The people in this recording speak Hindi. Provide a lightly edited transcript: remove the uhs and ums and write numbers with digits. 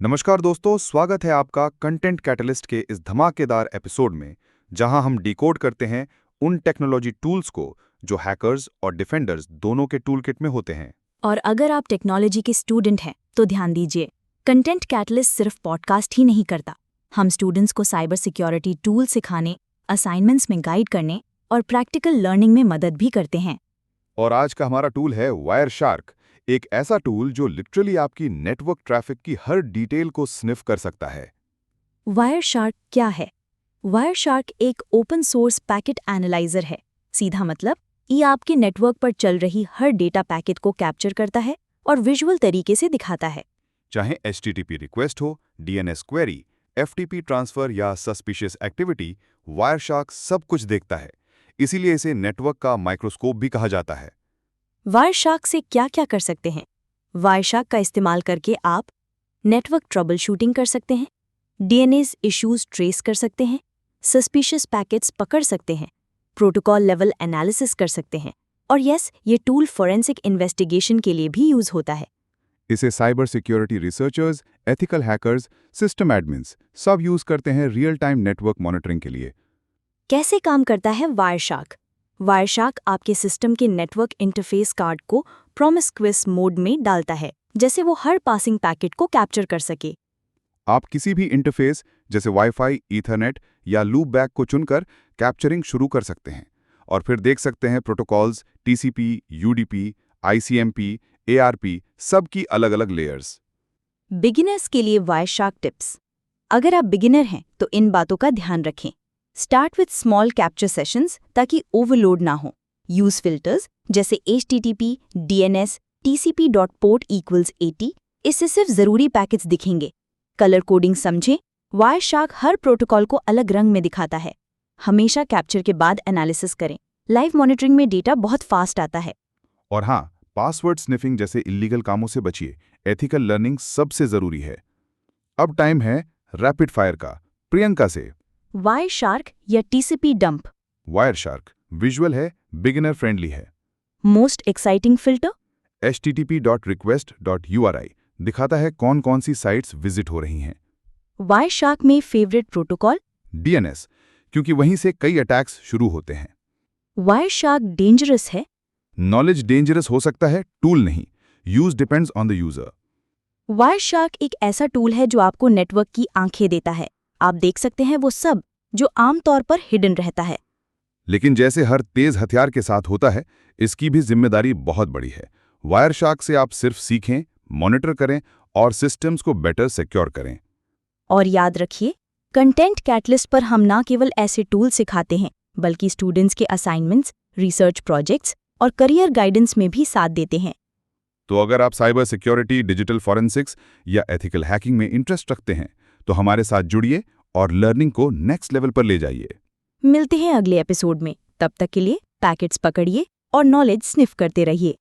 नमस्कार दोस्तों, स्वागत है आपका कंटेंट कैटलिस्ट के इस धमाकेदार एपिसोड में, जहां हम डिकोड करते हैं उन टेक्नोलॉजी टूल्स को जो हैकर्स और डिफेंडर्स दोनों के टूलकिट में होते हैं। और अगर आप टेक्नोलॉजी के स्टूडेंट हैं तो ध्यान दीजिए, कंटेंट कैटलिस्ट सिर्फ पॉडकास्ट ही नहीं करता। हम स्टूडेंट्स को साइबर सिक्योरिटी टूल सिखाने, असाइनमेंट्स में गाइड करने और प्रैक्टिकल लर्निंग में मदद भी करते हैं। और आज का हमारा टूल है वायरशार्क, एक ऐसा टूल जो लिटरली आपकी नेटवर्क ट्रैफिक की हर डिटेल को स्निफ कर सकता है। वायरशार्क क्या है? वायरशार्क एक ओपन सोर्स पैकेट एनालाइजर है। सीधा मतलब, ये आपके नेटवर्क पर चल रही हर डेटा पैकेट को कैप्चर करता है और विजुअल तरीके से दिखाता है। चाहे HTTP रिक्वेस्ट हो, DNS क्वेरी, FTP ट्रांसफर या सस्पिशियस एक्टिविटी, वायरशार्क सब कुछ देखता है। इसीलिए इसे नेटवर्क का माइक्रोस्कोप भी कहा जाता है। वायरशार्क से क्या क्या कर सकते हैं? वायरशार्क का इस्तेमाल करके आप नेटवर्क ट्रबल शूटिंग कर सकते हैं, DNS इश्यूज ट्रेस कर सकते हैं, सस्पिशियस पैकेट्स पकड़ सकते हैं, प्रोटोकॉल लेवल एनालिसिस कर सकते हैं और ये टूल फॉरेंसिक इन्वेस्टिगेशन के लिए भी यूज होता है। इसे cyber security researchers, ethical hackers, system admins सब यूज करते हैं रियल टाइम नेटवर्क मॉनिटरिंग के लिए। कैसे काम करता है वायरशार्क? वायरशार्क आपके सिस्टम के नेटवर्क इंटरफेस कार्ड को प्रोमिस्क्यूअस मोड में डालता है, जैसे वो हर पासिंग पैकेट को कैप्चर कर सके। आप किसी भी इंटरफेस जैसे वाईफाई, ईथरनेट या लूप बैक को चुनकर कैप्चरिंग शुरू कर सकते हैं और फिर देख सकते हैं protocols, TCP, UDP, ICMP, ARP सब की अलग-अलग लेयर्स। बिगिनर्स के लिए वायरशार्क टिप्स। अगर आप बिगिनर हैं तो इन बातों का ध्यान रखें। Start with small capture sessions ताकि ओवरलोड ना हो। यूज फिल्टर्स जैसे HTTP, DNS, TCP.port=80। इससे सिर्फ जरूरी पैकेट्स दिखेंगे। कलर कोडिंग समझें। वायरशार्क हर प्रोटोकॉल को अलग रंग में दिखाता है। हमेशा कैप्चर के बाद एनालिसिस करें। लाइव मॉनिटरिंग में डेटा बहुत फास्ट आता है। और हाँ, पासवर्ड स्निफिंग जैसे इल्लीगल कामों से बचिए। एथिकल लर्निंग सबसे जरूरी है। अब टाइम है रैपिड फायर का, प्रियंका से। वायरशार्क या TCP डंप? वायरशार्क विजुअल है, बिगिनर फ्रेंडली है। Most exciting filter? http.request.uri दिखाता है कौन कौन सी साइट्स विजिट हो रही हैं। वायरशार्क में फेवरेट प्रोटोकॉल? DNS, क्योंकि वहीं से कई अटैक्स शुरू होते हैं। वायरशार्क डेंजरस है? नॉलेज डेंजरस हो सकता है, टूल नहीं। Use depends on the user. Wireshark एक ऐसा टूल है जो आपको नेटवर्क की आंखें देता है। आप देख सकते हैं वो सब जो आमतौर पर हिडन रहता है। लेकिन जैसे हर तेज हथियार के साथ होता है, इसकी भी जिम्मेदारी बहुत बड़ी है। वायरशार्क से आप सिर्फ सीखें, मॉनिटर करें और सिस्टम्स को बेटर सिक्योर करें। और याद रखिए, कंटेंट कैटलिस्ट पर हम ना केवल ऐसे टूल सिखाते हैं, बल्कि स्टूडेंट्स के असाइनमेंट्स, रिसर्च प्रोजेक्ट्स और करियर गाइडेंस में भी साथ देते हैं। तो अगर आप साइबर सिक्योरिटी, डिजिटल फॉरेंसिक्स या एथिकल हैकिंग में इंटरेस्ट रखते हैं, तो हमारे साथ जुड़िए और लर्निंग को नेक्स्ट लेवल पर ले जाइए। मिलते हैं अगले एपिसोड में। तब तक के लिए पैकेट्स पकड़िए और नॉलेज स्निफ करते रहिए।